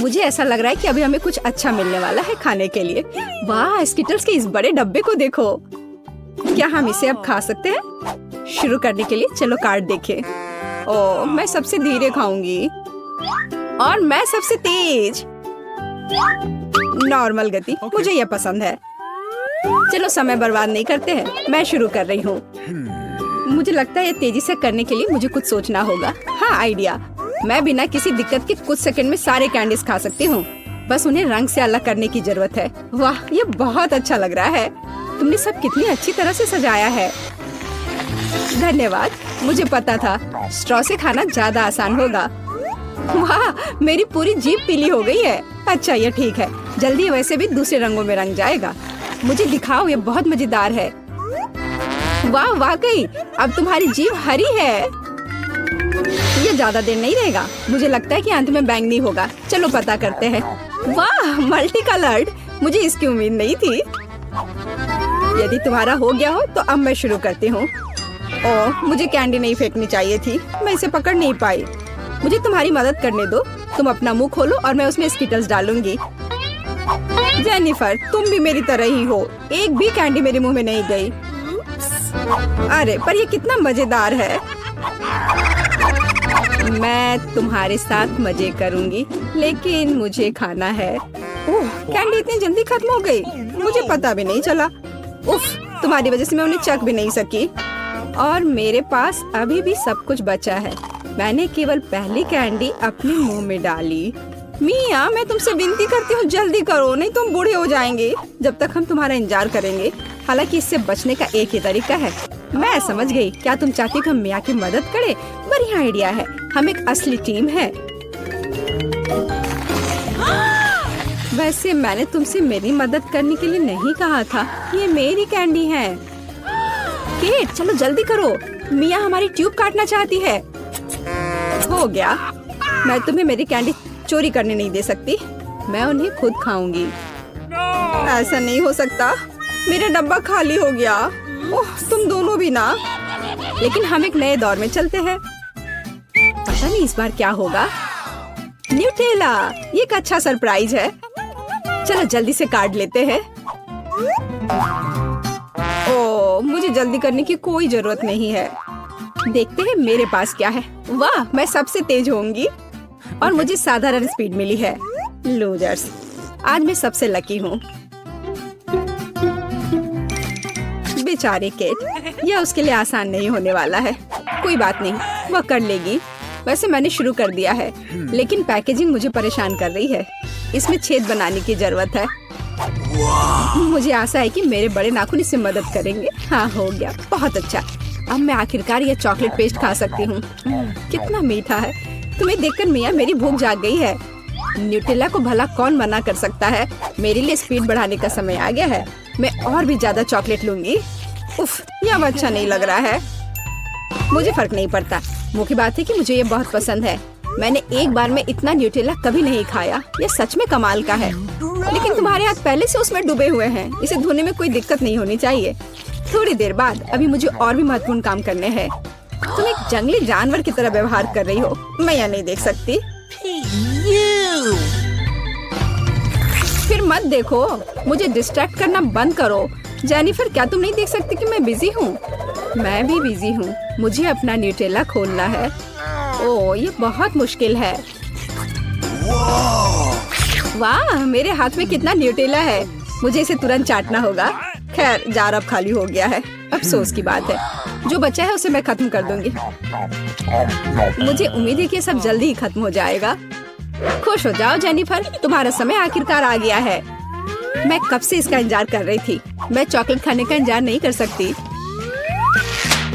मुझे ऐसा लग रहा है कि अभी हमें कुछ अच्छा मिलने वाला है खाने के लिए। वाह, स्किटल्स के इस बड़े डब्बे को देखो। क्या हम इसे अब खा सकते हैं? शुरू करने के लिए चलो कार्ड देखें। ओह, मैं सबसे धीरे खाऊंगी और मैं सबसे तेज। नॉर्मल गति, मुझे यह पसंद है। चलो समय बर्बाद नहीं करते हैं, मैं शुरू कर रही हूँ। मुझे लगता है ये तेजी से करने के लिए मुझे कुछ सोचना होगा। हाँ, आइडिया। मैं बिना किसी दिक्कत के कुछ सेकंड में सारे कैंडीज खा सकती हूँ। बस उन्हें रंग से अलग करने की जरूरत है। वाह, ये बहुत अच्छा लग रहा है। तुमने सब कितनी अच्छी तरह से सजाया है। धन्यवाद, मुझे पता था स्ट्रॉ से खाना ज्यादा आसान होगा। वाह, मेरी पूरी जीभ पीली हो गई है। अच्छा, ये ठीक है, जल्दी वैसे भी दूसरे रंगों में रंग जाएगा। मुझे दिखाओ, ये बहुत मजेदार है। वाह, वाकई अब तुम्हारी जीभ हरी है। ये ज्यादा देर नहीं रहेगा। मुझे लगता है कि अंत में बैंगनी होगा। चलो पता करते हैं। वाह, मल्टी कलर्ड, मुझे इसकी उम्मीद नहीं थी। यदि तुम्हारा हो गया हो तो अब मैं शुरू करती हूँ। ओह, मुझे कैंडी नहीं फेंकनी चाहिए थी, मैं इसे पकड़ नहीं पाई। मुझे तुम्हारी मदद करने दो। तुम अपना मुंह खोलो और मैं उसमें स्किटल्स डालूंगी। जेनिफर, तुम भी मेरी तरह ही हो। एक भी कैंडी मेरे मुंह में नहीं गई। अरे, पर ये कितना मजेदार है। मैं तुम्हारे साथ मजे करूंगी, लेकिन मुझे खाना है। ओह, कैंडी इतनी जल्दी खत्म हो गई, मुझे पता भी नहीं चला। उफ, तुम्हारी वजह से मैं उन्हें चख भी नहीं सकी। और मेरे पास अभी भी सब कुछ बचा है। मैंने केवल पहली कैंडी अपने मुंह में डाली। मिया, मैं तुमसे विनती करती हूँ, जल्दी करो, नहीं तुम बूढ़े हो जाएंगे जब तक हम तुम्हारा इंतजार करेंगे। हालांकि इससे बचने का एक ही तरीका है। मैं समझ गई। क्या तुम चाहती हो कि हम मिया की मदद करें? बढ़िया आइडिया है। हम एक असली टीम है। वैसे मैंने तुमसे मेरी मदद करने के लिए नहीं कहा था। ये मेरी कैंडी है। केट, चलो जल्दी करो, मिया हमारी ट्यूब काटना चाहती है। हो गया। मैं तुम्हें मेरी कैंडी चोरी करने नहीं दे सकती। मैं उन्हें खुद खाऊंगी। ऐसा नहीं हो सकता, मेरा डब्बा खाली हो गया। ओह, तुम दोनों भी ना। लेकिन हम एक नए दौर में चलते हैं। पता नहीं इस बार क्या होगा। न्यूटेला, ये एक अच्छा सरप्राइज है। चलो जल्दी से काट लेते हैं। ओह, मुझे जल्दी करने की कोई जरूरत नहीं है। देखते हैं मेरे पास क्या है। वाह, मैं सबसे तेज होंगी और मुझे साधारण स्पीड मिली है। लूजर्स, आज मैं सबसे लकी हूँ। बेचारी केट, यह उसके लिए आसान नहीं होने वाला है। कोई बात नहीं, वह कर लेगी। वैसे मैंने शुरू कर दिया है, लेकिन पैकेजिंग मुझे परेशान कर रही है। इसमें छेद बनाने की जरूरत है। मुझे आशा है कि मेरे बड़े नाखून इससे मदद करेंगे। हाँ, हो गया, बहुत अच्छा। अब मैं आखिरकार यह चॉकलेट पेस्ट खा सकती हूँ। कितना मीठा है। तुम्हें देखकर मिया मेरी भूख जाग गई है। न्यूटेला को भला कौन मना कर सकता है। मेरे लिए स्पीड बढ़ाने का समय आ गया है। मैं और भी ज्यादा चॉकलेट लूंगी। उफ, यह अब अच्छा नहीं लग रहा है। मुझे फर्क नहीं पड़ता। मुख्य बात है कि मुझे ये बहुत पसंद है। मैंने एक बार में इतना न्यूटेला कभी नहीं खाया। ये सच में कमाल का है। लेकिन तुम्हारे हाथ पहले से उसमें डूबे हुए हैं। इसे धोने में कोई दिक्कत नहीं होनी चाहिए। थोड़ी देर बाद अभी मुझे और भी महत्वपूर्ण काम करने हैं। तुम एक जंगली जानवर की तरह व्यवहार कर रही हो। मैं यह नहीं देख सकती। फिर मत देखो, मुझे डिस्ट्रैक्ट करना बंद करो। जेनिफर, क्या तुम नहीं देख सकती कि मैं बिजी हूँ? मैं भी बिजी हूँ। मुझे अपना न्यूटेला खोलना है। ओह, ये बहुत मुश्किल है। वाह, मेरे हाथ में कितना न्यूटेला है। मुझे इसे तुरंत चाटना होगा। खैर, जार अब खाली हो गया है। अफसोस की बात है। जो बचा है उसे मैं खत्म कर दूंगी। मुझे उम्मीद है कि सब जल्दी ही खत्म हो जाएगा। खुश हो जाओ जेनिफर, तुम्हारा समय आखिरकार आ गया है। मैं कब से इसका इंतजार कर रही थी। मैं चॉकलेट खाने का इंतजार नहीं कर सकती।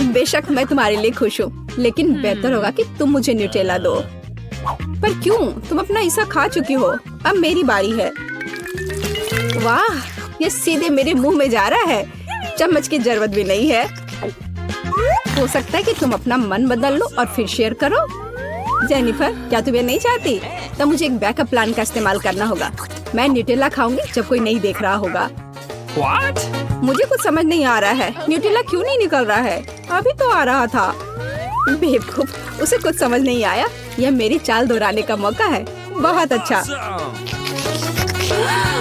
बेशक मैं तुम्हारे लिए खुश हूँ, लेकिन बेहतर होगा कि तुम मुझे न्यूटेला दो। पर क्यों? तुम अपना हिस्सा खा चुकी हो। अब मेरी बारी है। वाह, ये सीधे मेरे मुंह में जा रहा है। चम्मच की जरूरत भी नहीं है। हो सकता है कि तुम अपना मन बदल लो और फिर शेयर करो। जेनिफर, क्या तुम ये नहीं चाहती? तो मुझे एक बैकअप प्लान का इस्तेमाल करना होगा। मैं न्यूटेला खाऊंगी जब कोई नहीं देख रहा होगा। What? मुझे कुछ समझ नहीं आ रहा है। न्यूटेला क्यों नहीं निकल रहा है? अभी तो आ रहा था। बेवकूफ, उसे कुछ समझ नहीं आया। यह मेरी चाल दोहराने का मौका है। बहुत अच्छा।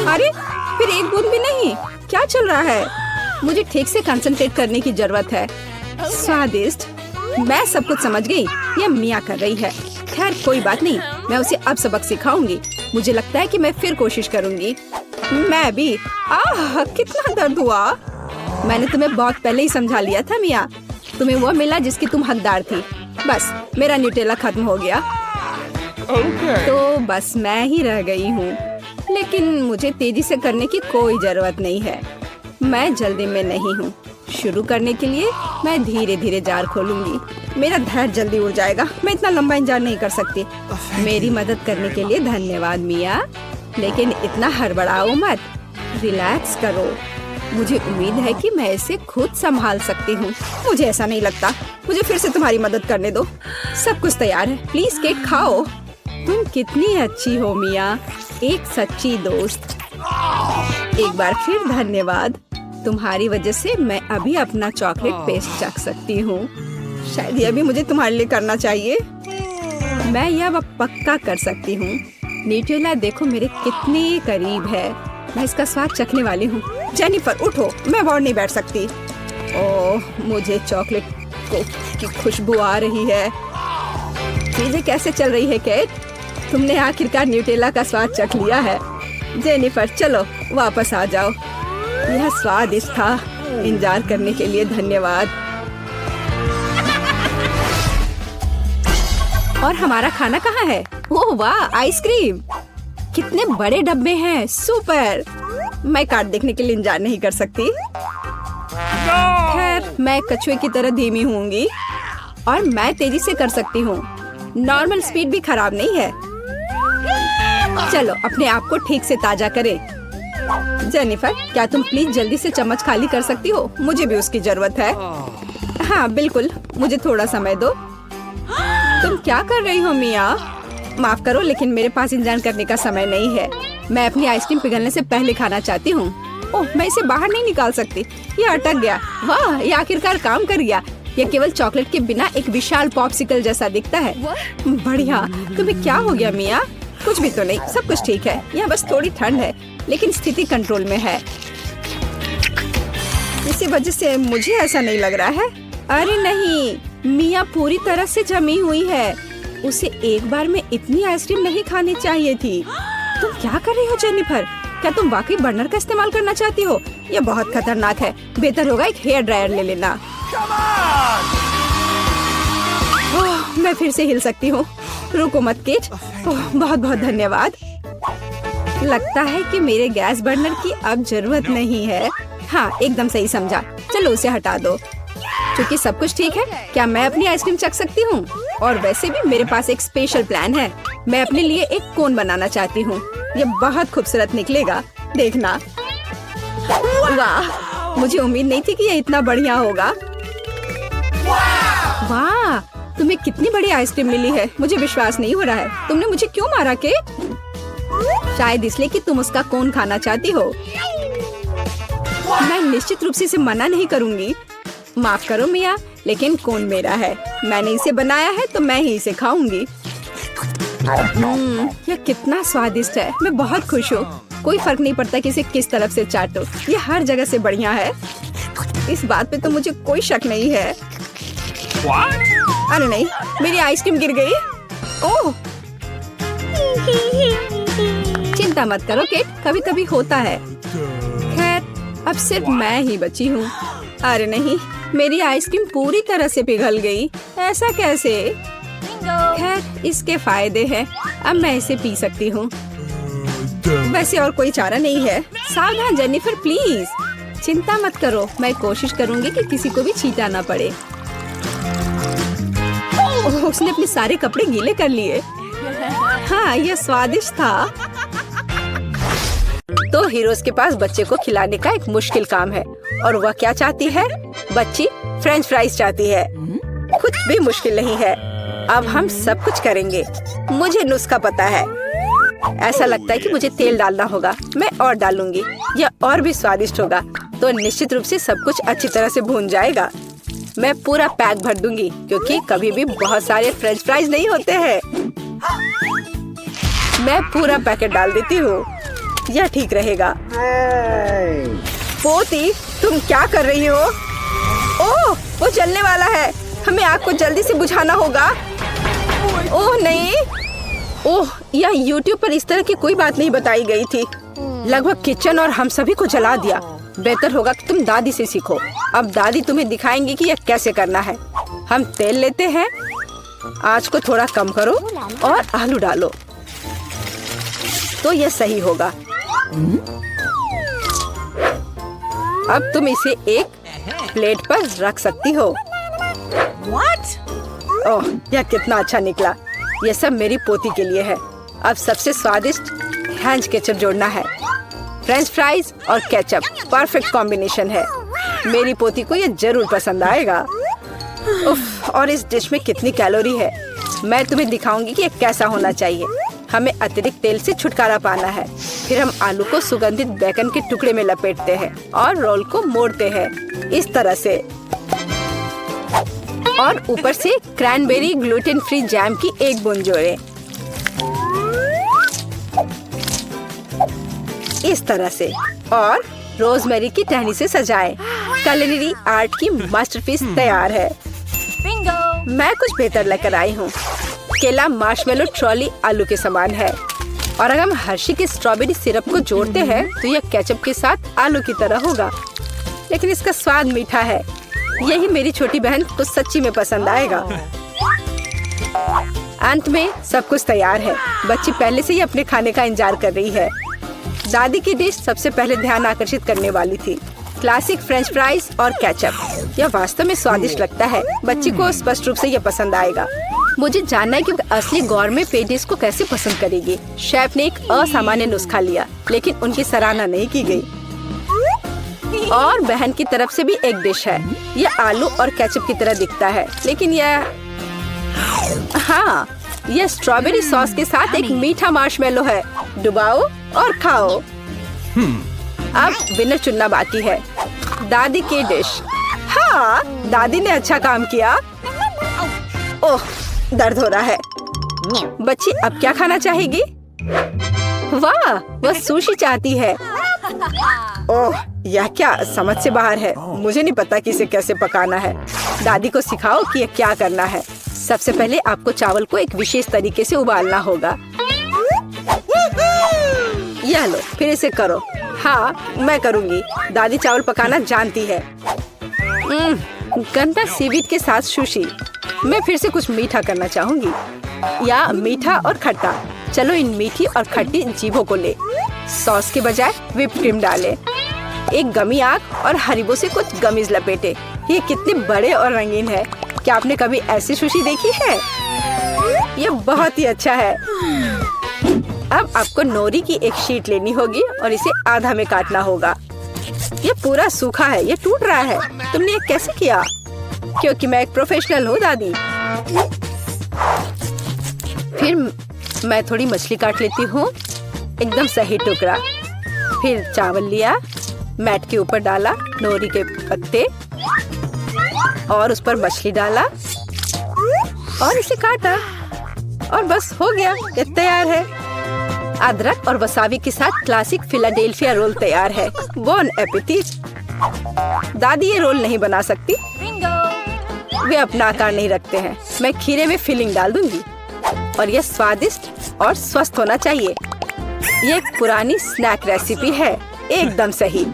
अरे फिर एक बूंद भी नहीं, क्या चल रहा है? मुझे ठीक से कंसंट्रेट करने की जरूरत है। स्वादिष्ट, मैं सब कुछ समझ गई। ये मिया कर रही है। खैर कोई बात नहीं, मैं उसे अब सबक सिखाऊंगी। मुझे लगता है कि मैं फिर कोशिश करूंगी। मैं भी। आह, कितना दर्द हुआ। मैंने तुम्हें बहुत पहले ही समझा लिया था मिया। तुम्हें वो मिला जिसकी तुम हकदार थी। बस मेरा न्यूटेला खत्म हो गया। तो बस मैं ही रह गई हूँ। लेकिन मुझे तेजी से करने की कोई जरूरत नहीं है। मैं जल्दी में नहीं हूँ। शुरू करने के लिए मैं धीरे धीरे जार खोलूंगी। मेरा धैर्य जल्दी उड़ जाएगा। मैं इतना लंबा इंतजार नहीं कर सकती। मेरी मदद करने के लिए धन्यवाद मिया, लेकिन इतना हड़बड़ाओ मत। रिलैक्स करो। मुझे उम्मीद है कि मैं इसे खुद संभाल सकती हूँ। मुझे ऐसा नहीं लगता। मुझे फिर से तुम्हारी मदद करने दो। सब कुछ तैयार है। प्लीज केक खाओ। तुम कितनी अच्छी हो मिया, एक सच्ची दोस्त। एक बार फिर धन्यवाद। तुम्हारी वजह से मैं अभी अपना चॉकलेट पेस्ट चख सकती हूँ। शायद यह भी मुझे तुम्हारे लिए करना चाहिए। मैं यह पक्का कर सकती हूँ। न्यूटेला देखो मेरे कितने करीब है। मैं इसका स्वाद चखने वाली हूँ। जेनिफर उठो, मैं और नहीं बैठ सकती। ओह, मुझे चॉकलेट की खुशबू आ रही है। चीजें कैसे चल रही है केट? तुमने आखिरकार न्यूटेला का स्वाद चख लिया है। जेनिफर चलो वापस आ जाओ। यह स्वादिष्ट था। इंतजार करने के लिए धन्यवाद। और हमारा खाना कहाँ है? ओह वाह, आइसक्रीम। कितने बड़े डब्बे हैं। सुपर। मैं कार्ड देखने के लिए इंतजार नहीं कर सकती। खैर मैं कछुए की तरह धीमी होंगी और मैं तेजी से कर सकती हूँ। नॉर्मल स्पीड भी खराब नहीं है। चलो अपने आप को ठीक से ताजा करें। जेनिफर, क्या तुम प्लीज जल्दी से चम्मच खाली कर सकती हो? मुझे भी उसकी जरूरत है। हाँ बिल्कुल, मुझे थोड़ा समय दो। तुम क्या कर रही हो मिया? माफ करो, लेकिन मेरे पास इंतजार करने का समय नहीं है। मैं अपनी आइसक्रीम पिघलने से पहले खाना चाहती हूँ। ओह, मैं इसे बाहर नहीं निकाल सकती। ये अटक गया। वाह, ये आखिरकार काम कर गया। यह केवल चॉकलेट के बिना एक विशाल पॉप्सिकल जैसा दिखता है। बढ़िया। तुम्हें क्या हो गया मिया? कुछ भी तो नहीं, सब कुछ ठीक है। यहाँ बस थोड़ी ठंड है, लेकिन स्थिति कंट्रोल में है। इसी वजह से मुझे ऐसा नहीं लग रहा है। अरे नहीं, मिया पूरी तरह से जमी हुई है। उसे एक बार में इतनी आइसक्रीम नहीं खानी चाहिए थी। तुम क्या कर रही हो जेनिफर? क्या तुम वाकई बर्नर का इस्तेमाल करना चाहती हो? यह बहुत खतरनाक है। बेहतर होगा एक हेयर ड्रायर ले लेना। ओह, मैं फिर से हिल सकती हूँ। रुको मत केट। ओह, बहुत बहुत धन्यवाद। लगता है कि मेरे गैस बर्नर की अब जरूरत नहीं है। हाँ, एकदम सही समझा। चलो उसे हटा दो। क्योंकि सब कुछ ठीक है, क्या मैं अपनी आइसक्रीम चख सकती हूँ? और वैसे भी मेरे पास एक स्पेशल प्लान है। मैं अपने लिए एक कोन बनाना चाहती हूँ। ये बहुत खूबसूरत निकलेगा, देखना। वाह, मुझे उम्मीद नहीं थी कि ये इतना बढ़िया होगा। वाह, तुम्हें कितनी बड़ी आइसक्रीम मिली है। मुझे विश्वास नहीं हो रहा है। तुमने मुझे क्यों मारा के? शायद इसलिए कि तुम उसका कोन खाना चाहती हो। मैं निश्चित रूप से इसे मना नहीं करूंगी। माफ करो मिया, लेकिन कोन मेरा है। मैंने इसे बनाया है तो मैं ही इसे खाऊंगी। यह कितना स्वादिष्ट है। मैं बहुत खुश हूँ। कोई फर्क नहीं पड़ता कि इसे किस तरफ से चाटो। ये हर जगह से बढ़िया है। इस बात पे तो मुझे कोई शक नहीं है। अरे नहीं, मेरी आइसक्रीम गिर गई। ओह, चिंता मत करो केट, कभी कभी होता है। खैर अब सिर्फ मैं ही बची हूँ। अरे नहीं, मेरी आइसक्रीम पूरी तरह से पिघल गई। ऐसा कैसे? खैर इसके फायदे हैं। अब मैं इसे पी सकती हूँ। वैसे और कोई चारा नहीं है। सावधान जेनिफर, प्लीज। चिंता मत करो, मैं कोशिश करूंगी कि किसी को भी छींटा ना पड़े। ओह, उसने अपने सारे कपड़े गीले कर लिए। हाँ, यह स्वादिष्ट था। तो हीरोज के पास बच्चे को खिलाने का एक मुश्किल काम है, और वह क्या चाहती है? बच्ची फ्रेंच फ्राइज चाहती है। कुछ भी मुश्किल नहीं है। अब हम सब कुछ करेंगे। मुझे नुस्खा पता है। ऐसा लगता है कि मुझे तेल डालना होगा। मैं और डालूंगी, यह और भी स्वादिष्ट होगा। तो निश्चित रूप से सब कुछ अच्छी तरह से भून जाएगा। मैं पूरा पैक भर दूंगी, क्योंकि कभी भी बहुत सारे फ्रेंच फ्राइज नहीं होते हैं। मैं पूरा पैकेट डाल देती हूँ, यह ठीक रहेगा। पोती, तुम क्या कर रही हो? ओह, वो जलने वाला है। हमें आग को जल्दी से बुझाना होगा। ओह नहीं, ओह, यह YouTube पर इस तरह की कोई बात नहीं बताई गई थी। लगभग किचन और हम सभी को जला दिया। बेहतर होगा कि तुम दादी से सीखो। अब दादी तुम्हें दिखाएंगी कि यह कैसे करना है। हम तेल लेते हैं, आंच को थोड़ा कम करो और आलू डालो तो यह सही होगा। अब तुम इसे एक प्लेट पर रख सकती हो। ओह, यह कितना अच्छा निकला। यह सब मेरी पोती के लिए है। अब सबसे स्वादिष्ट फ्रेंच केचप जोड़ना है। फ्रेंच फ्राइज और केचप परफेक्ट कॉम्बिनेशन है। मेरी पोती को यह जरूर पसंद आएगा। उफ, और इस डिश में कितनी कैलोरी है। मैं तुम्हें दिखाऊंगी कि यह कैसा होना चाहिए। हमें अतिरिक्त तेल से छुटकारा पाना है। फिर हम आलू को सुगंधित बेकन के टुकड़े में लपेटते हैं और रोल को मोड़ते हैं इस तरह से, और ऊपर से क्रैनबेरी ग्लूटेन फ्री जैम की एक बूंद जोड़ें। इस तरह से, और रोजमेरी की टहनी से सजाएं। कुलिनरी आर्ट की मास्टरपीस तैयार है। मैं कुछ बेहतर लेकर आई हूँ। केला मार्शमेलो ट्रॉली आलू के समान है, और अगर हम हर्शी के स्ट्रॉबेरी सिरप को जोड़ते हैं तो यह केचप के साथ आलू की तरह होगा, लेकिन इसका स्वाद मीठा है। यही मेरी छोटी बहन को सच्ची में पसंद आएगा। अंत में सब कुछ तैयार है। बच्ची पहले से ही अपने खाने का इंतजार कर रही है। दादी की डिश सबसे पहले ध्यान आकर्षित करने वाली थी। क्लासिक फ्रेंच फ्राइज और केचप। यह वास्तव में स्वादिष्ट लगता है। बच्ची को स्पष्ट रूप से यह पसंद आएगा। मुझे जानना है कि असली गौरमे पेडिस को कैसे पसंद करेगी। शेफ ने एक असामान्य नुस्खा लिया, लेकिन उनकी सराहना नहीं की गई। और बहन की तरफ से भी एक डिश है। यह आलू और केचप की तरह दिखता है, लेकिन हाँ, यह स्ट्रॉबेरी सॉस के साथ एक मीठा मार्शमेलो है। डुबाओ और खाओ। अब विनर चुनना बाकी है। दादी की डिश। हाँ, दादी ने अच्छा काम किया। ओह, दर्द हो रहा है। बच्ची अब क्या खाना चाहेगी? वाह, वह सुशी चाहती है। ओह, यह क्या समझ से बाहर है। मुझे नहीं पता कि इसे कैसे पकाना है। दादी को सिखाओ कि यह क्या करना है। सबसे पहले आपको चावल को एक विशेष तरीके से उबालना होगा। यह लो, फिर इसे करो। हाँ, मैं करूँगी। दादी चावल पकाना जानती है। गंदा सीवीड के साथ सुशी। मैं फिर से कुछ मीठा करना चाहूँगी, या मीठा और खट्टा। चलो इन मीठी और खट्टी जीभों को ले। सॉस के बजाय व्हिप क्रीम डालें। एक गमी आग और हरीबो से कुछ गमीज लपेटे। ये कितने बड़े और रंगीन है। क्या आपने कभी ऐसी सुशी देखी है? ये बहुत ही अच्छा है। अब आपको नोरी की एक शीट लेनी होगी और इसे आधा में काटना होगा। ये पूरा सूखा है, ये टूट रहा है। तुमने ये कैसे किया? क्योंकि मैं एक प्रोफेशनल हूँ दादी। फिर मैं थोड़ी मछली काट लेती हूँ, एकदम सही टुकड़ा। फिर चावल लिया, मैट के ऊपर डाला, नोरी के पत्ते और उस पर मछली डाला और इसे काटा, और बस हो गया, ये तैयार है। अदरक और वसाबी के साथ क्लासिक फिलाडेल्फिया रोल तैयार है। बॉन एपेटिट। दादी ये रोल नहीं बना सकती, वे अपना आकार नहीं रखते हैं। मैं खीरे में फिलिंग डाल दूंगी, और यह स्वादिष्ट और स्वस्थ होना चाहिए। ये एक पुरानी स्नैक रेसिपी है, एकदम सही।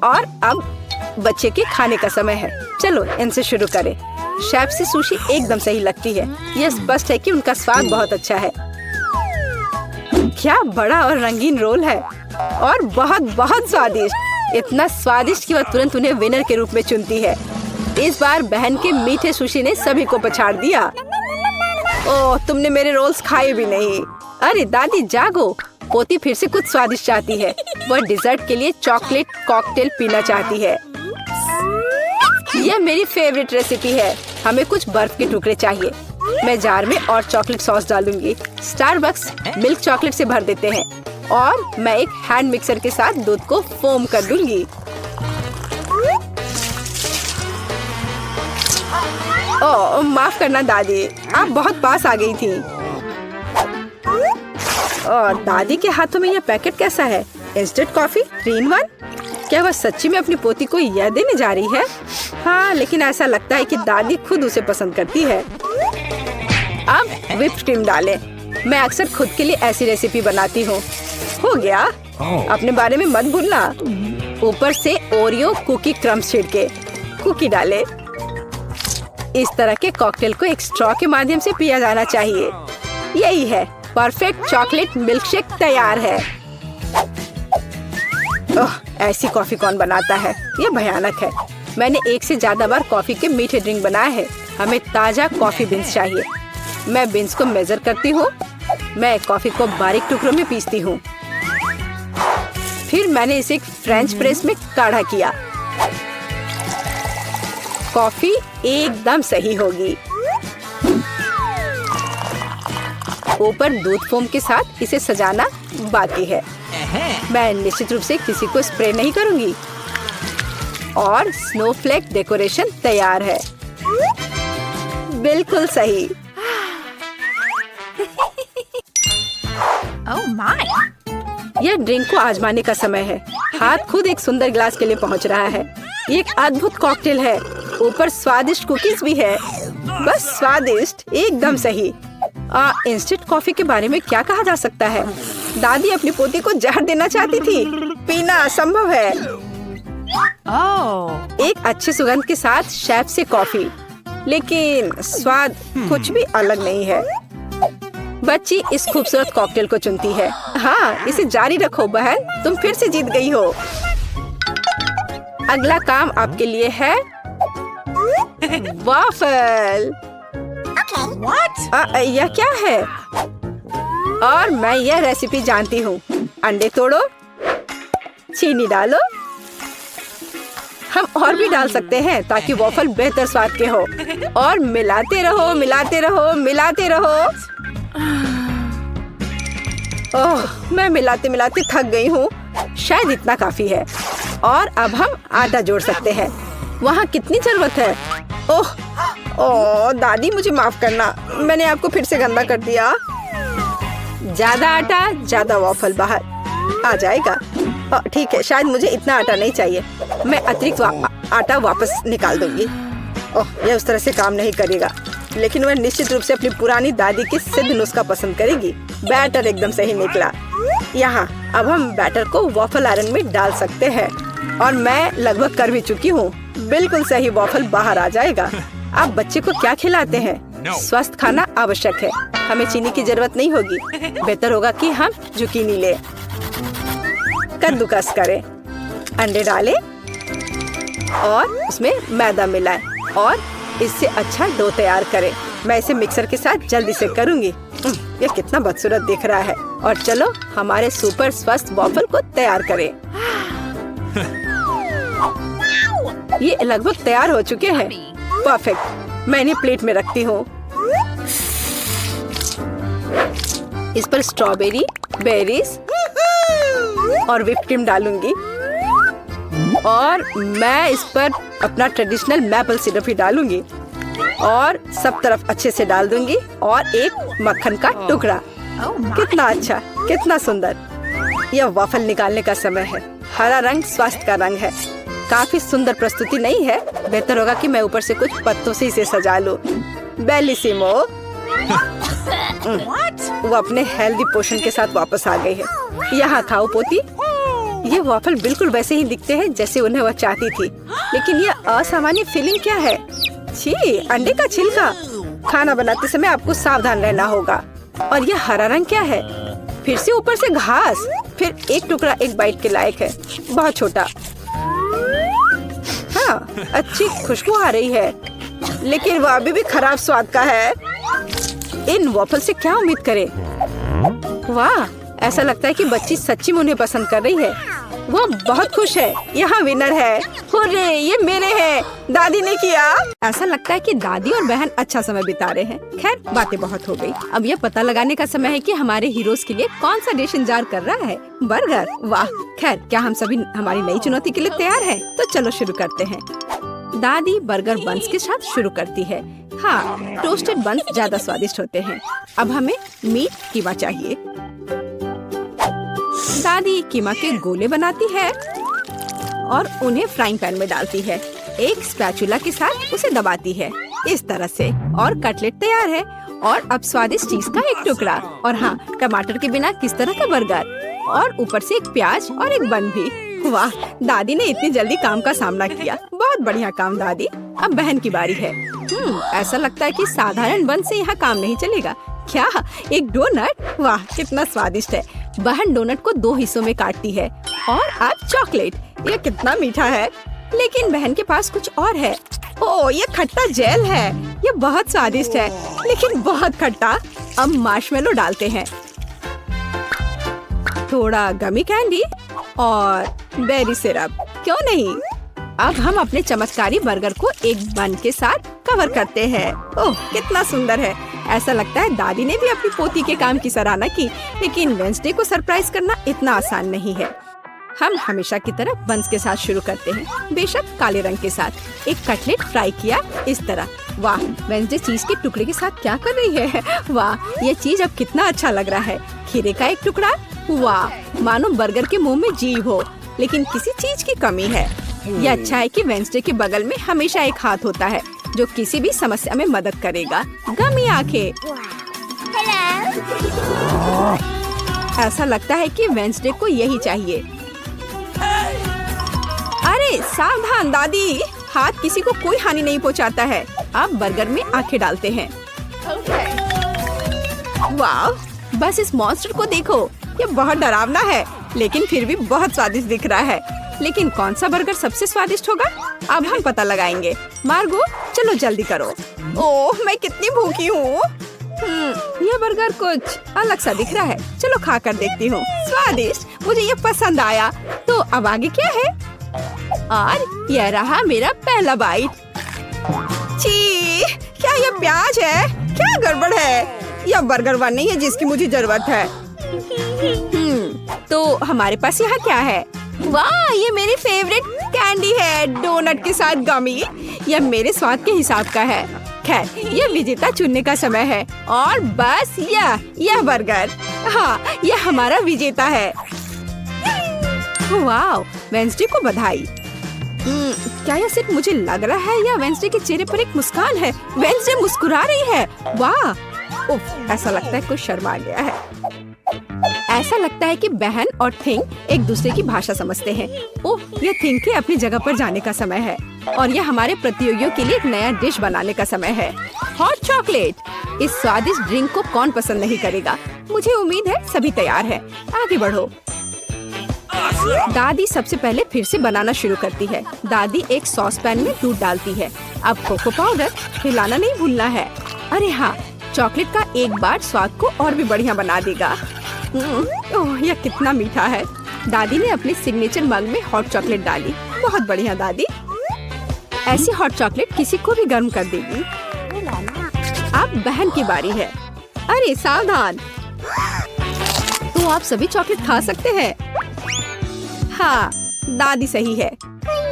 और अब बच्चे के खाने का समय है। चलो इनसे शुरू करें। शेफ से सुशी एकदम सही लगती है। यह स्पष्ट है कि उनका स्वाद बहुत अच्छा है। क्या बड़ा और रंगीन रोल है, और बहुत बहुत स्वादिष्ट। इतना स्वादिष्ट कि वह तुरंत उन्हें विनर के रूप में चुनती है। इस बार बहन के मीठे सुशी ने सभी को पछाड़ दिया। ओह, तुमने मेरे रोल्स खाए भी नहीं। अरे दादी जागो, पोती फिर से कुछ स्वादिष्ट चाहती है। वह डिजर्ट के लिए चॉकलेट कॉकटेल पीना चाहती है। यह मेरी फेवरेट रेसिपी है। हमें कुछ बर्फ के टुकड़े चाहिए। मैं जार में और चॉकलेट सॉस डालूंगी। स्टारबक्स मिल्क चॉकलेट से भर देते हैं, और मैं एक हैंड मिक्सर के साथ दूध को फोम कर दूंगी। ओह, माफ करना दादी, आप बहुत पास आ गई थी। और दादी के हाथों में यह पैकेट कैसा है? Instant coffee 3 in 1? क्या वह सच्ची में अपनी पोती को यह देने जा रही है? हाँ, लेकिन ऐसा लगता है कि दादी खुद उसे पसंद करती है। अब व्हिप्ड क्रीम डालें। मैं अक्सर खुद के लिए ऐसी रेसिपी बनाती हूँ। हो गया। अपने बारे में मत भूलना। ऊपर से ओरियो कुकी क्रम्स छिड़के, कुकी डाले। इस तरह के कॉकटेल को एक स्ट्रॉ के माध्यम से पिया जाना चाहिए। यही है, परफेक्ट चॉकलेट मिल्कशेक तैयार है। ओह, ऐसी कॉफी कौन बनाता है? यह भयानक है। मैंने 1 से ज्यादा बार कॉफी के मीठे ड्रिंक बनाए हैं। हमें ताजा कॉफी बीन्स चाहिए। मैं बीन्स को मेजर करती हूँ। मैं कॉफी को बारीक टुकड़ों में पीसती हूँ। फिर मैंने इसे एक फ्रेंच प्रेस में काढ़ा किया। कॉफी एकदम सही होगी। ऊपर दूध फोम के साथ इसे सजाना बाकी है। मैं निश्चित रूप से किसी को स्प्रे नहीं करूंगी। और स्नोफ्लेक डेकोरेशन तैयार है। बिल्कुल सही। Oh my! यह ड्रिंक को आजमाने का समय है। हाथ खुद एक सुंदर ग्लास के लिए पहुंच रहा है। ये एक अद्भुत कॉकटेल है। ऊपर स्वादिष्ट कुकीज भी है। बस स्वादिष्ट, एकदम सही। इंस्टेंट कॉफी के बारे में क्या कहा जा सकता है? दादी अपनी पोती को जहर देना चाहती थी। पीना असंभव है। एक अच्छी सुगंध के साथ शेफ से कॉफी, लेकिन स्वाद कुछ भी अलग नहीं है। बच्ची इस खूबसूरत कॉकटेल को चुनती है। हाँ, इसे जारी रखो बहन, तुम फिर से जीत गई हो। अगला काम आपके लिए है वाफल। What? यह क्या है? और मैं यह रेसिपी जानती हूँ। अंडे तोड़ो, चीनी डालो। हम और भी डाल सकते हैं ताकि वॉफल बेहतर स्वाद के हो। और मिलाते रहो, मिलाते रहो, मिलाते रहो। ओह, मैं मिलाते मिलाते थक गई हूँ। शायद इतना काफी है। और अब हम आटा जोड़ सकते हैं। वहाँ कितनी जरूरत है? ओह, दादी मुझे माफ करना, मैंने आपको फिर से गंदा कर दिया। ज्यादा आटा, ज्यादा वॉफल बाहर आ जाएगा। ठीक है, शायद मुझे इतना आटा नहीं चाहिए। मैं अतिरिक्त आटा वापस निकाल दूंगी। ओह, यह उस तरह से काम नहीं करेगा, लेकिन वह निश्चित रूप से अपनी पुरानी दादी की सिद्ध नुस्खा पसंद करेगी। बैटर एकदम सही निकला। यहाँ अब हम बैटर को वॉफल आयरन में डाल सकते हैं। और मैं लगभग कर भी चुकी हूँ। बिल्कुल सही वॉफल बाहर आ जाएगा। आप बच्चे को क्या खिलाते हैं? स्वस्थ खाना आवश्यक है। हमें चीनी की जरूरत नहीं होगी। बेहतर होगा कि हम जुकीनी ले। कद्दूकस करें, अंडे डालें और उसमें मैदा मिलाएं और इससे अच्छा डो तैयार करें। मैं इसे मिक्सर के साथ जल्दी से करूंगी। यह कितना बदसूरत दिख रहा है। और चलो हमारे सुपर स्वस्थ वॉफल को तैयार करें। ये लगभग तैयार हो चुके हैं। परफेक्ट। मैं इन्हें प्लेट में रखती हूँ। इस पर स्ट्रॉबेरी, बेरीज और व्हिप्ड क्रीम डालूंगी। और मैं इस पर अपना ट्रेडिशनल मैपल सिरप ही डालूंगी और सब तरफ अच्छे से डाल दूंगी। और एक मक्खन का टुकड़ा। कितना अच्छा, कितना सुंदर। यह वॉफल निकालने का समय है। हरा रंग स्वास्थ्य का रंग है। काफी सुंदर प्रस्तुति नहीं है? बेहतर होगा कि मैं ऊपर से कुछ पत्तों से इसे सजा लूं। बेलिसिमो। वो अपने हेल्दी पोषण के साथ वापस आ गई है। यहाँ खाओ पोती। ये वॉफल बिल्कुल वैसे ही दिखते हैं जैसे उन्हें वह चाहती थी, लेकिन यह असामान्य फीलिंग क्या है? छी, अंडे का छिलका। खाना बनाते समय आपको सावधान रहना होगा। और यह हरा रंग क्या है? फिर से ऊपर से घास। फिर एक टुकड़ा एक बाइट के लायक है, बहुत छोटा। हाँ, अच्छी खुशबू आ रही है, लेकिन वह अभी भी खराब स्वाद का है। इन वॉफल से क्या उम्मीद करें? वाह, ऐसा लगता है कि बच्ची सच्ची में उन्हें पसंद कर रही है। वो बहुत खुश है। यहाँ विनर है। हुर्रे, ये मेरे हैं। दादी ने किया। ऐसा लगता है कि दादी और बहन अच्छा समय बिता रहे हैं। खैर, बातें बहुत हो गई। अब यह पता लगाने का समय है कि हमारे हीरोज के लिए कौन सा डिश इंतजार कर रहा है। बर्गर। वाह, खैर, क्या हम सभी हमारी नई चुनौती के लिए तैयार हैं? तो चलो शुरू करते हैं। दादी बर्गर बन्स के साथ शुरू करती है। हाँ, टोस्टेड बन्स ज्यादा स्वादिष्ट होते हैं। अब हमें मीट कीमा चाहिए। दादी कीमा के गोले बनाती है और उन्हें फ्राइंग पैन में डालती है। एक स्पैचुला के साथ उसे दबाती है इस तरह से और कटलेट तैयार है। और अब स्वादिष्ट चीज का एक टुकड़ा और हाँ, टमाटर के बिना किस तरह का बर्गर और ऊपर से एक प्याज और एक बन भी। वाह, दादी ने इतनी जल्दी काम का सामना किया। बहुत बढ़िया काम दादी। अब बहन की बारी है। ऐसा लगता है कि साधारण बन से यहाँ काम नहीं चलेगा। क्या एक डोनट? वाह, कितना स्वादिष्ट है। बहन डोनट को 2 हिस्सों में काटती है और अब चॉकलेट। ये कितना मीठा है। लेकिन बहन के पास कुछ और है। ओह, ये खट्टा जेल है। ये बहुत स्वादिष्ट है लेकिन बहुत खट्टा। अब मार्शमेलो डालते हैं, थोड़ा गमी कैंडी और बेरी सिरप। क्यों नहीं। अब हम अपने चमत्कारी बर्गर को एक बन के साथ कवर करते हैं। ओह, कितना सुंदर है। ऐसा लगता है दादी ने भी अपनी पोती के काम की सराहना की। लेकिन वेंसडे को सरप्राइज करना इतना आसान नहीं है। हम हमेशा की तरह बंस के साथ शुरू करते हैं, बेशक काले रंग के साथ। एक कटलेट फ्राई किया इस तरह। वाह, वेंसडे चीज के टुकड़े के साथ क्या कर रही है। वाह, ये चीज अब कितना अच्छा लग रहा है। खीरे का एक टुकड़ा। वाह, मानो बर्गर के मुंह में जीव हो लेकिन किसी चीज की कमी है। ये अच्छा है कि वेंसडे के बगल में हमेशा एक हाथ होता है जो किसी भी समस्या में मदद करेगा। गमी आंखें। ऐसा लगता है कि वेंसडे को यही चाहिए। अरे सावधान दादी, हाथ किसी को कोई हानि नहीं पहुंचाता है। अब बर्गर में आंखें डालते हैं। वाह, बस इस मॉन्स्टर को देखो। ये बहुत डरावना है लेकिन फिर भी बहुत स्वादिष्ट दिख रहा है। लेकिन कौन सा बर्गर सबसे स्वादिष्ट होगा, अब हम पता लगाएंगे। मार्गो, चलो जल्दी करो। ओह, मैं कितनी भूखी हूँ। यह बर्गर कुछ अलग सा दिख रहा है। चलो खा कर देखती हूँ। स्वादिष्ट, मुझे ये पसंद आया। तो अब आगे क्या है? और यह रहा मेरा पहला बाइट। छी, क्या ये प्याज है? क्या गड़बड़ है? यह बर्गर वन नहीं है जिसकी मुझे जरूरत है। तो हमारे पास यहाँ क्या है? वाह, ये मेरी फेवरेट कैंडी है, डोनट के साथ गमी। यह मेरे स्वाद के हिसाब का है। खैर, यह विजेता चुनने का समय है और बस यह बर्गर। हाँ, यह हमारा विजेता है। वाह, वेंसडे को बधाई। क्या यह सिर्फ मुझे लग रहा है या वेंसडे के चेहरे पर एक मुस्कान है? वेंसडे मुस्कुरा रही है। वाह, उफ, ऐसा लगता है कुछ शर्मा गया है। ऐसा लगता है कि बहन और थिंग एक दूसरे की भाषा समझते हैं। ओह, यह थिंग के अपनी जगह पर जाने का समय है और यह हमारे प्रतियोगियों के लिए एक नया डिश बनाने का समय है। Hot chocolate. इस स्वादिष्ट ड्रिंक को कौन पसंद नहीं करेगा। मुझे उम्मीद है सभी तैयार है। आगे बढ़ो। दादी सबसे पहले फिर से बनाना शुरू करती है। दादी एक सॉस पैन में दूध डालती है। अब कोको पाउडर, हिलाना नहीं भूलना है। अरे हाँ, चॉकलेट का एक बार स्वाद को और भी बढ़िया बना देगा। ओह, यह कितना मीठा है। दादी ने अपने सिग्नेचर मग में हॉट चॉकलेट डाली। बहुत बढ़िया दादी। ऐसी हॉट चॉकलेट किसी को भी गर्म कर देगी। अब बहन की बारी है। अरे सावधान। तो आप सभी चॉकलेट खा सकते हैं। हाँ, दादी सही है।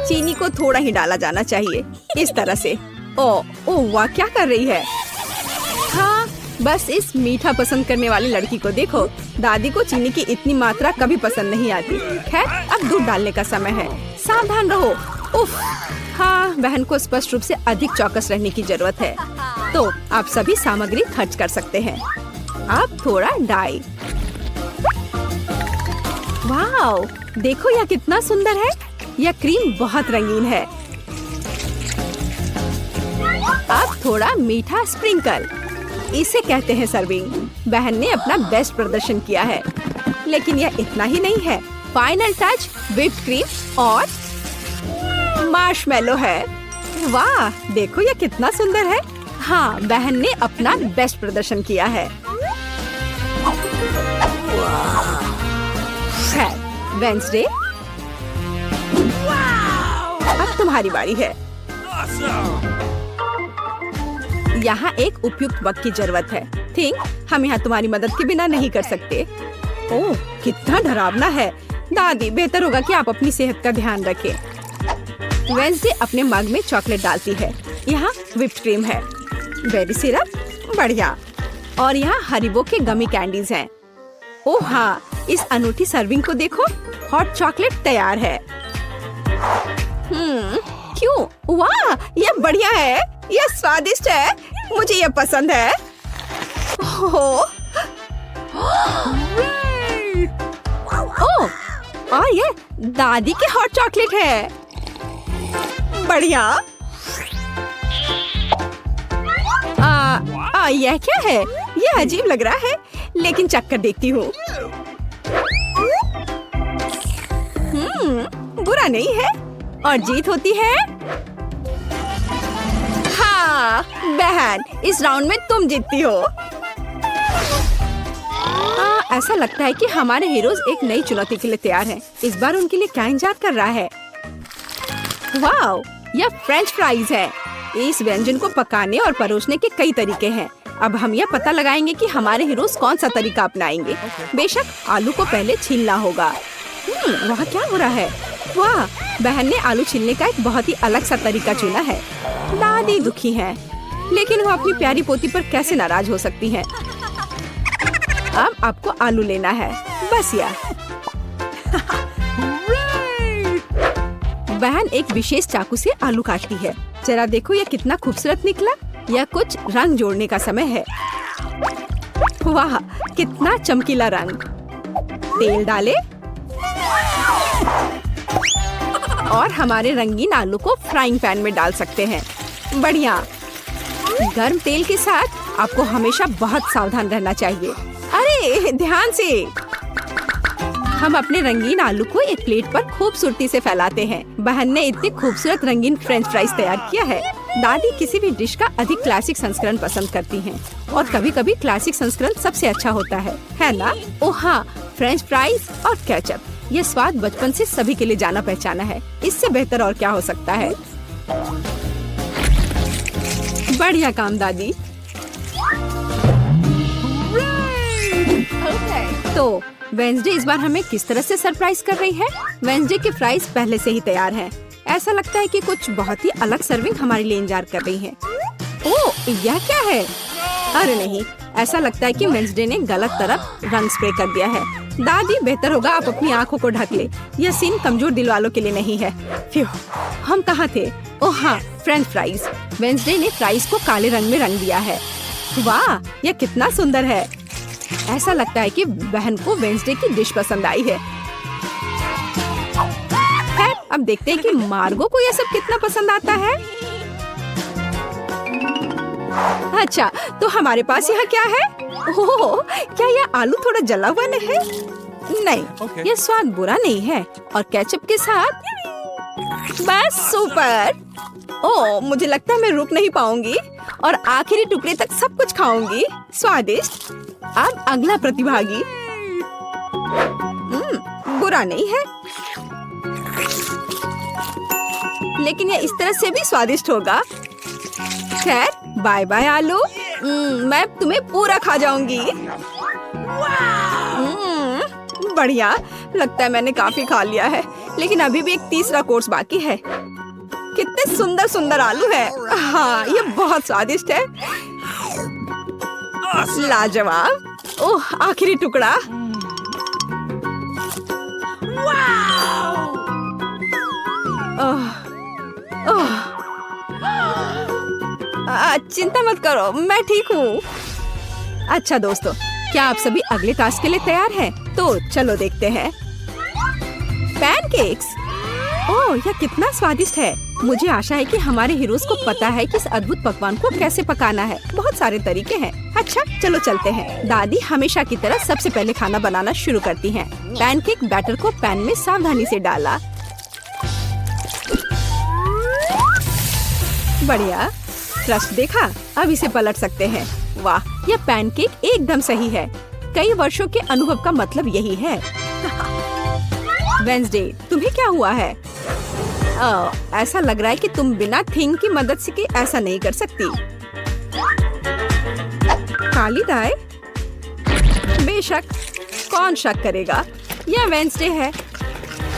चीनी को थोड़ा ही डाला जाना चाहिए इस तरह से। ओह वाह, क्या कर रही है। हाँ, बस इस मीठा पसंद करने वाली लड़की को देखो। दादी को चीनी की इतनी मात्रा कभी पसंद नहीं आती। खैर, अब दूध डालने का समय है। सावधान रहो। उफ, हाँ, बहन को स्पष्ट रूप से अधिक चौकस रहने की जरूरत है। तो आप सभी सामग्री खर्च कर सकते हैं। अब थोड़ा डाई। वाओ, देखो यह कितना सुंदर है। यह क्रीम बहुत रंगीन है। अब थोड़ा मीठा स्प्रिंकल, इसे कहते हैं सर्विंग। बहन ने अपना बेस्ट प्रदर्शन किया है लेकिन यह इतना ही नहीं है। फाइनल टच व्हिप्ड क्रीम और मार्शमेलो है। वाह, देखो यह कितना सुंदर है। हाँ, बहन ने अपना बेस्ट प्रदर्शन किया है। वेंसडे, अब तुम्हारी बारी है। यहाँ एक उपयुक्त वक्त की जरूरत है। थिंक, हम यहाँ तुम्हारी मदद के बिना नहीं कर सकते। ओह, कितना डरावना है। दादी, बेहतर होगा कि आप अपनी सेहत का ध्यान रखें। वेंसडे अपने मग में चॉकलेट डालती है। यहाँ व्हिप्ड क्रीम है, बेरी सिरप, बढ़िया। और यहाँ हरीबो के गमी कैंडीज हैं। ओह हाँ, इस अनूठी सर्विंग को देखो, हॉट चॉकलेट तैयार है। क्यों? वाह, ये बढ़िया है, ये स्वादिष्ट है, मुझे ये पसंद है। ओह, और ये दादी के हॉट चॉकलेट है। बढ़िया। यह क्या है? यह अजीब लग रहा है, लेकिन चक्कर देखती हूँ। बुरा नहीं है, और जीत होती है। हाँ बहन, इस राउंड में तुम जीतती हो। ऐसा लगता है कि हमारे हीरोज एक नई चुनौती के लिए तैयार हैं। इस बार उनके लिए क्या इंतजार कर रहा है? वाओ, यह फ्रेंच फ्राइज है। इस व्यंजन को पकाने और परोसने के कई तरीके हैं। अब हम यह पता लगाएंगे कि हमारे हीरोज कौन सा तरीका अपनाएंगे। बेशक आलू को पहले छीलना होगा। वहाँ क्या हो रहा है? वाह, बहन ने आलू छीलने का एक बहुत ही अलग सा तरीका चुना है। दादी दुखी है, लेकिन वो अपनी प्यारी पोती पर कैसे नाराज हो सकती है। अब आपको आलू लेना है, बस यह। बहन एक विशेष चाकू से आलू काटती है। जरा देखो यह कितना खूबसूरत निकला। यह कुछ रंग जोड़ने का समय है। वाह, कितना चमकीला रंग। तेल डाले और हमारे रंगीन आलू को फ्राइंग पैन में डाल सकते हैं। बढ़िया। गर्म तेल के साथ आपको हमेशा बहुत सावधान रहना चाहिए। अरे ध्यान से। हम अपने रंगीन आलू को एक प्लेट पर खूबसूरती से फैलाते हैं। बहन ने इतनी खूबसूरत रंगीन फ्रेंच फ्राइज तैयार किया है। दादी किसी भी डिश का अधिक क्लासिक संस्करण पसंद करती हैं, और कभी-कभी क्लासिक संस्करण सबसे अच्छा होता है ना? ओह हाँ, फ्रेंच फ्राइज और केचप, ये स्वाद बचपन से सभी के लिए जाना पहचाना है। इससे बेहतर और क्या हो सकता है? बढ़िया काम दादी। तो वेंसडे इस बार हमें किस तरह से सरप्राइज कर रही है? वेंसडे के फ्राइज पहले से ही तैयार हैं। ऐसा लगता है कि कुछ बहुत ही अलग सर्विंग हमारे लिए इंतजार कर रही है। ओह, यह क्या है? अरे नहीं, ऐसा लगता है कि वेंसडे ने गलत तरफ रंग स्प्रे कर दिया है। दादी, बेहतर होगा आप अपनी आंखों को ढक ले। यह सीन कमजोर दिल वालों के लिए नहीं है। फ्यू, हम कहाँ थे? ओह हाँ, फ्रेंच फ्राइज। वेंसडे ने फ्राइज को काले रंग में रंग दिया है। वाह, यह कितना सुंदर है। ऐसा लगता है कि बहन को वेंसडे की डिश पसंद आई है। अब देखते हैं कि मार्गो को यह सब कितना पसंद आता है। अच्छा, तो हमारे पास यहाँ क्या है? ओह, क्या यह आलू थोड़ा जला हुआ नहीं है? नहीं, यह स्वाद बुरा नहीं है, और केचप के साथ बस सुपर। ओह, मुझे लगता है मैं रुक नहीं पाऊंगी और आखिरी टुकड़े तक सब कुछ खाऊंगी। स्वादिष्ट। अब अगला प्रतिभागी। बुरा नहीं है, लेकिन यह इस तरह से भी स्वादिष्ट होगा। खैर, बाय बाय आलू। मैं तुम्हें पूरा खा जाऊंगी। बढ़िया, लगता है मैंने काफी खा लिया है, लेकिन अभी भी एक तीसरा कोर्स बाकी है। कितने सुंदर सुंदर आलू है। हाँ, ये बहुत स्वादिष्ट है। लाजवाब। ओह, आखिरी टुकड़ा। चिंता मत करो, मैं ठीक हूँ। अच्छा दोस्तों, क्या आप सभी अगले टास्क के लिए तैयार हैं? तो चलो देखते हैं। पैनकेक्स। ओह, यह कितना स्वादिष्ट है। मुझे आशा है कि हमारे हीरोज को पता है कि इस अद्भुत पकवान को कैसे पकाना है। बहुत सारे तरीके हैं। अच्छा, चलो चलते हैं। दादी हमेशा की तरह सबसे पहले खाना बनाना शुरू करती हैं। पैनकेक बैटर को पैन में सावधानी से डाला। बढ़िया, क्रस्ट देखा? अब इसे पलट सकते हैं। वाह, यह पैनकेक एकदम सही है। कई वर्षों के अनुभव का मतलब यही है। वेंसडे, तुम्हें क्या हुआ है? ऐसा लग रहा है कि तुम बिना थिंग की मदद से कि ऐसा नहीं कर सकती। काली दाई? बेशक, कौन शक करेगा? यह वेंसडे है।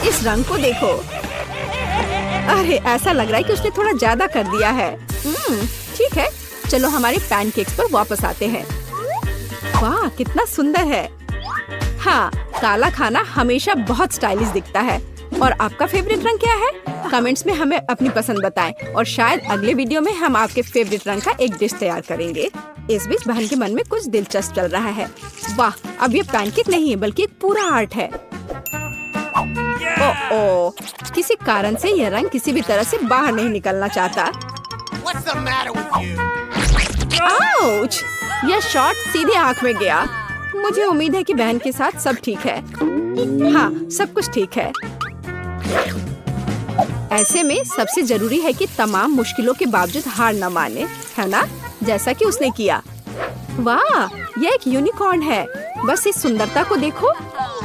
इस रंग को देखो। अरे, ऐसा लग रहा है कि उसने थोड़ा ज्यादा कर दिया है। ठीक है, चलो हमारे पैनकेक्स पर वापस आते हैं। वाह, कितना सुंदर है। हाँ, काला खाना हमेशा बहुत स्टाइलिश दिखता है। और आपका फेवरेट रंग क्या है? कमेंट्स में हमें अपनी पसंद बताएं और शायद अगले वीडियो में हम आपके फेवरेट रंग का एक डिश तैयार करेंगे। इस बीच बहन के मन में कुछ दिलचस्प चल रहा है। वाह, अब ये पैनकेक नहीं है बल्कि एक पूरा आर्ट है। ओह, किसी कारण से यह रंग किसी भी तरह से बाहर नहीं निकलना चाहता। आउच! यह शॉट सीधे आंख में गया। मुझे उम्मीद है कि बहन के साथ सब ठीक है। हाँ, सब कुछ ठीक है। ऐसे में सबसे जरूरी है कि तमाम मुश्किलों के बावजूद हार न माने, है ना? जैसा कि उसने किया। वाह, यह एक यूनिकॉर्न है। बस इस सुंदरता को देखो।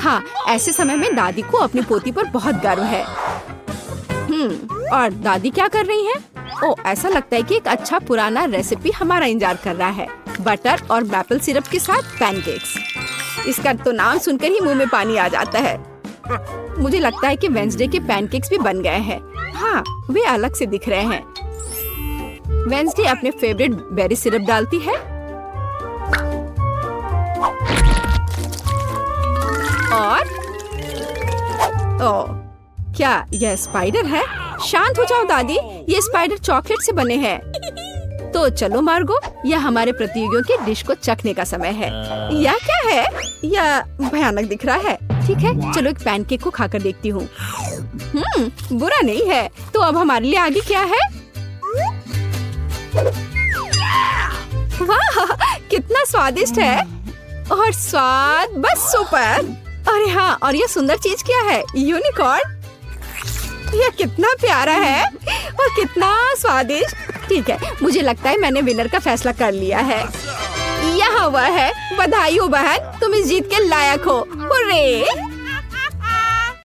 हाँ, ऐसे समय में दादी को अपनी पोती पर बहुत गर्व है। और दादी क्या कर रही हैं? ओह, ऐसा लगता है कि एक अच्छा पुराना रेसिपी हमारा इंतजार कर रहा है। बटर और मैपल सिरप के साथ पैनकेक्स। इसका तो नाम सुनकर ही मुंह में पानी आ जाता है। मुझे लगता है कि वेंसडे के पैनकेक्स भी बन गए हैं। हाँ, वे अलग से दिख रहे हैं। वेंसडे अपने फेवरेट बेरी सिरप डालती है और ओह, क्या यह स्पाइडर है? शांत हो जाओ दादी, ये स्पाइडर चॉकलेट से बने हैं। तो चलो मार्गो, यह हमारे प्रतियोगियों की डिश को चखने का समय है। यह क्या है? यह भयानक दिख रहा है। ठीक है, चलो एक पैनकेक को खाकर देखती हूँ। बुरा नहीं है। तो अब हमारे लिए आगे क्या है? वाह, कितना स्वादिष्ट है और स्वाद बस सुपर। अरे हाँ, और ये सुंदर चीज क्या है? यूनिकॉर्न। यह कितना प्यारा है और कितना स्वादिष्ट। ठीक है, मुझे लगता है मैंने विनर का फैसला कर लिया है। यहाँ वह है। बधाई हो बहन, तुम इस जीत के लायक हो। हुर्रे!